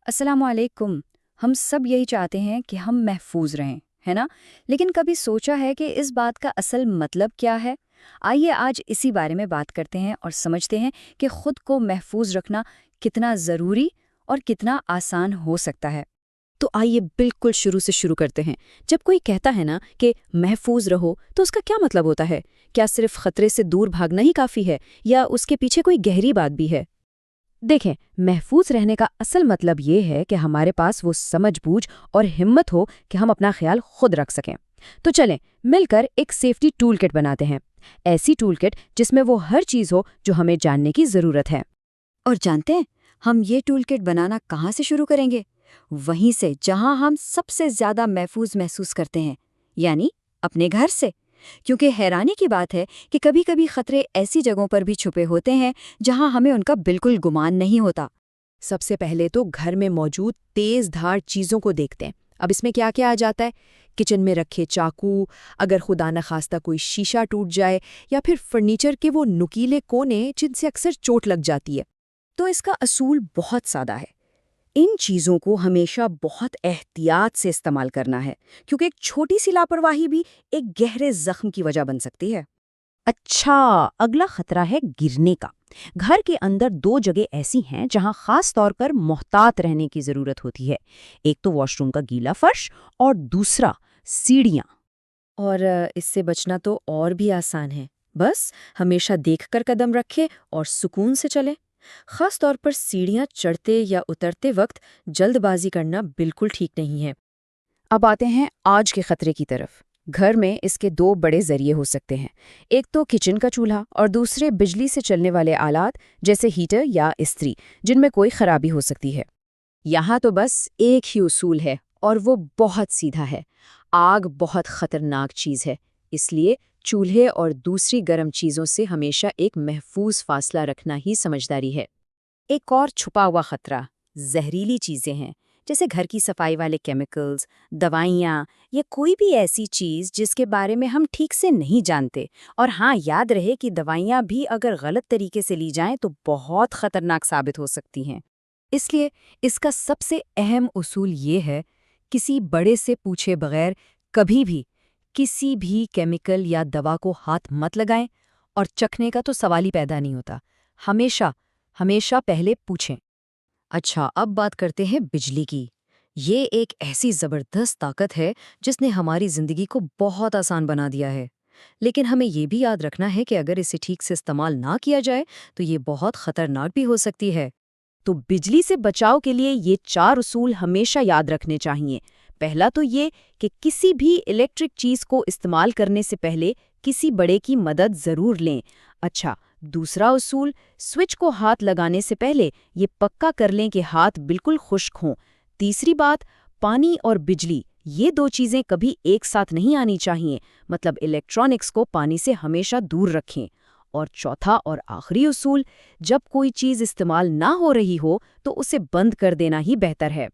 السلام علیکم۔ ہم سب یہی چاہتے ہیں کہ ہم محفوظ رہیں، ہے نا؟ لیکن کبھی سوچا ہے کہ اس بات کا اصل مطلب کیا ہے؟ آئیے آج اسی بارے میں بات کرتے ہیں اور سمجھتے ہیں کہ خود کو محفوظ رکھنا کتنا ضروری اور کتنا آسان ہو سکتا ہے۔ تو آئیے بالکل شروع سے شروع کرتے ہیں۔ جب کوئی کہتا ہے نا کہ محفوظ رہو تو اس کا کیا مطلب ہوتا ہے؟ کیا صرف خطرے سے دور بھاگنا ہی کافی ہے یا اس کے پیچھے کوئی گہری بات بھی ہے؟ دیکھیں، محفوظ رہنے کا اصل مطلب یہ ہے کہ ہمارے پاس وہ سمجھ بوجھ اور ہمت ہو کہ ہم اپنا خیال خود رکھ سکیں۔ تو چلیں مل کر ایک سیفٹی ٹول کٹ بناتے ہیں، ایسی ٹول کٹ جس میں وہ ہر چیز ہو جو ہمیں جاننے کی ضرورت ہے۔ اور جانتے ہیں ہم یہ ٹول کٹ بنانا کہاں سے شروع کریں گے؟ وہیں سے جہاں ہم سب سے زیادہ محفوظ محسوس کرتے ہیں، یعنی اپنے گھر سے۔ کیونکہ حیرانی کی بات ہے کہ کبھی کبھی خطرے ایسی جگہوں پر بھی چھپے ہوتے ہیں جہاں ہمیں ان کا بالکل گمان نہیں ہوتا۔ سب سے پہلے تو گھر میں موجود تیز دھار چیزوں کو دیکھتے ہیں۔ اب اس میں کیا کیا آ جاتا ہے؟ کچن میں رکھے چاقو، اگر خدا نخواستہ کوئی شیشہ ٹوٹ جائے، یا پھر فرنیچر کے وہ نکیلے کونے جن سے اکثر چوٹ لگ جاتی ہے۔ تو اس کا اصول بہت سادہ ہے۔ ان چیزوں کو ہمیشہ بہت احتیاط سے استعمال کرنا ہے، کیونکہ ایک چھوٹی سی لاپرواہی بھی ایک گہرے زخم کی وجہ بن سکتی ہے۔ اچھا، اگلا خطرہ ہے گرنے کا۔ گھر کے اندر دو جگہ ایسی ہیں جہاں خاص طور پر محتاط رہنے کی ضرورت ہوتی ہے، ایک تو واش روم کا گیلا فرش اور دوسرا سیڑھیاں۔ اور اس سے بچنا تو اور بھی آسان ہے، بس ہمیشہ دیکھ کر قدم رکھے اور سکون سے چلے۔ خاص طور پر سیڑھیاں چڑھتے یا اترتے وقت جلد بازی کرنا بالکل ٹھیک نہیں ہے۔ اب آتے ہیں آج کے خطرے کی طرف۔ گھر میں اس کے دو بڑے ذریعے ہو سکتے ہیں، ایک تو کچن کا چولہا اور دوسرے بجلی سے چلنے والے آلات جیسے ہیٹر یا استری، جن میں کوئی خرابی ہو سکتی ہے۔ یہاں تو بس ایک ہی اصول ہے اور وہ بہت سیدھا ہے۔ آگ بہت خطرناک چیز ہے، اس لیے چولہے اور دوسری گرم چیزوں سے ہمیشہ ایک محفوظ فاصلہ رکھنا ہی سمجھداری ہے۔ ایک اور چھپا ہوا خطرہ زہریلی چیزیں ہیں، جیسے گھر کی صفائی والے کیمیکلز، دوائیاں یا کوئی بھی ایسی چیز جس کے بارے میں ہم ٹھیک سے نہیں جانتے۔ اور ہاں، یاد رہے کہ دوائیاں بھی اگر غلط طریقے سے لی جائیں تو بہت خطرناک ثابت ہو سکتی ہیں۔ اس لیے اس کا سب سے اہم اصول یہ ہے، کسی بڑے سے پوچھے بغیر کبھی بھی کسی بھی کیمیکل یا دوا کو ہاتھ مت لگائیں، اور چکھنے کا تو سوال ہی پیدا نہیں ہوتا۔ ہمیشہ پہلے پوچھیں۔ اچھا، اب بات کرتے ہیں بجلی کی۔ یہ ایک ایسی زبردست طاقت ہے جس نے ہماری زندگی کو بہت آسان بنا دیا ہے، لیکن ہمیں یہ بھی یاد رکھنا ہے کہ اگر اسے ٹھیک سے استعمال نہ کیا جائے تو یہ بہت خطرناک بھی ہو سکتی ہے۔ تو بجلی سے بچاؤ کے لیے یہ 4 اصول ہمیشہ یاد رکھنے چاہیے۔ پہلا تو یہ کہ کسی بھی الیکٹرک چیز کو استعمال کرنے سے پہلے کسی بڑے کی مدد ضرور لیں۔ اچھا، دوسرا اصول، سوئچ کو ہاتھ لگانے سے پہلے یہ پکا کر لیں کہ ہاتھ بالکل خشک ہوں۔ تیسری بات، پانی اور بجلی یہ 2 چیزیں کبھی ایک ساتھ نہیں آنی چاہیے، مطلب الیکٹرانکس کو پانی سے ہمیشہ دور رکھیں۔ اور چوتھا اور آخری اصول، جب کوئی چیز استعمال نہ ہو رہی ہو تو اسے بند کر دینا ہی بہتر ہے۔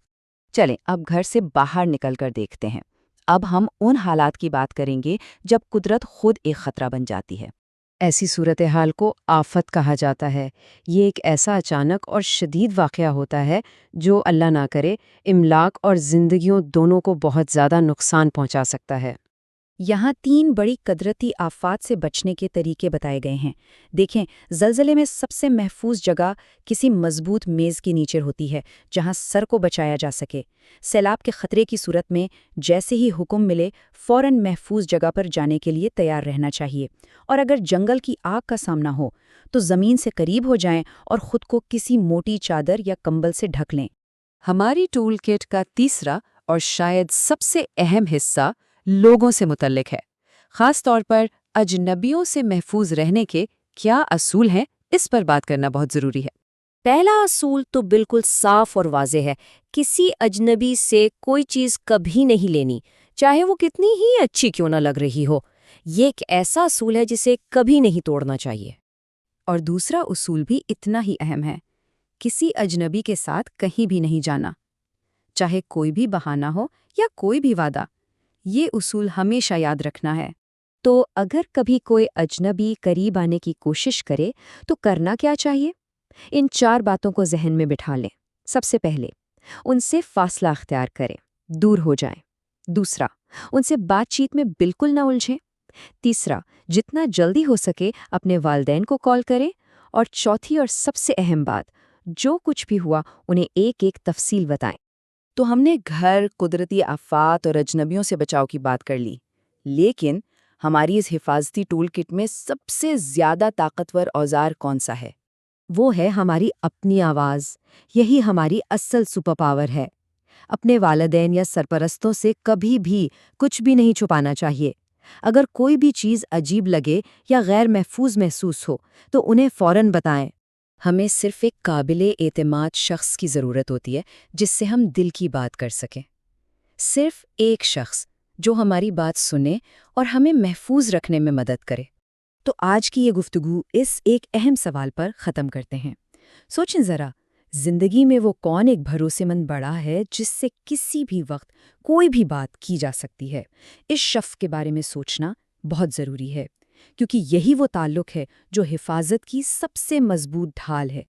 چلیں اب گھر سے باہر نکل کر دیکھتے ہیں۔ اب ہم ان حالات کی بات کریں گے جب قدرت خود ایک خطرہ بن جاتی ہے۔ ایسی صورتحال کو آفت کہا جاتا ہے۔ یہ ایک ایسا اچانک اور شدید واقعہ ہوتا ہے جو اللہ نہ کرے املاک اور زندگیوں دونوں کو بہت زیادہ نقصان پہنچا سکتا ہے۔ یہاں 3 بڑی قدرتی آفات سے بچنے کے طریقے بتائے گئے ہیں۔ دیکھیں، زلزلے میں سب سے محفوظ جگہ کسی مضبوط میز کے نیچے ہوتی ہے جہاں سر کو بچایا جا سکے۔ سیلاب کے خطرے کی صورت میں جیسے ہی حکم ملے فوراً محفوظ جگہ پر جانے کے لیے تیار رہنا چاہیے۔ اور اگر جنگل کی آگ کا سامنا ہو تو زمین سے قریب ہو جائیں اور خود کو کسی موٹی چادر یا کمبل سے ڈھک لیں۔ ہماری ٹول کٹ کا تیسرا اور شاید سب سے اہم حصہ لوگوں سے متعلق ہے۔ خاص طور پر اجنبیوں سے محفوظ رہنے کے کیا اصول ہیں، اس پر بات کرنا بہت ضروری ہے۔ پہلا اصول تو بالکل صاف اور واضح ہے، کسی اجنبی سے کوئی چیز کبھی نہیں لینی، چاہے وہ کتنی ہی اچھی کیوں نہ لگ رہی ہو۔ یہ ایک ایسا اصول ہے جسے کبھی نہیں توڑنا چاہیے۔ اور دوسرا اصول بھی اتنا ہی اہم ہے، کسی اجنبی کے ساتھ کہیں بھی نہیں جانا، چاہے کوئی بھی بہانہ ہو یا کوئی بھی وعدہ۔ یہ اصول ہمیشہ یاد رکھنا ہے۔ تو اگر کبھی کوئی اجنبی قریب آنے کی کوشش کرے تو کرنا کیا چاہیے؟ ان 4 باتوں کو ذہن میں بٹھا لیں۔ سب سے پہلے، ان سے فاصلہ اختیار کریں، دور ہو جائیں۔ دوسرا، ان سے بات چیت میں بالکل نہ الجھیں۔ تیسرا، جتنا جلدی ہو سکے اپنے والدین کو کال کریں۔ اور چوتھی اور سب سے اہم بات، جو کچھ بھی ہوا انہیں ایک ایک تفصیل بتائیں۔ تو ہم نے گھر، قدرتی آفات اور اجنبیوں سے بچاؤ کی بات کر لی، لیکن ہماری اس حفاظتی ٹول کٹ میں سب سے زیادہ طاقتور اوزار کون سا ہے؟ وہ ہے ہماری اپنی آواز۔ یہی ہماری اصل سپر پاور ہے۔ اپنے والدین یا سرپرستوں سے کبھی بھی کچھ بھی نہیں چھپانا چاہیے۔ اگر کوئی بھی چیز عجیب لگے یا غیر محفوظ محسوس ہو تو انہیں فوراً بتائیں۔ ہمیں صرف ایک قابل اعتماد شخص کی ضرورت ہوتی ہے جس سے ہم دل کی بات کر سکیں۔ صرف ایک شخص جو ہماری بات سنے اور ہمیں محفوظ رکھنے میں مدد کرے۔ تو آج کی یہ گفتگو اس ایک اہم سوال پر ختم کرتے ہیں۔ سوچیں ذرا، زندگی میں وہ کون ایک بھروسے مند بڑا ہے جس سے کسی بھی وقت کوئی بھی بات کی جا سکتی ہے؟ اس شخص کے بارے میں سوچنا بہت ضروری ہے، کیونکہ یہی وہ تعلق ہے جو حفاظت کی سب سے مضبوط ڈھال ہے۔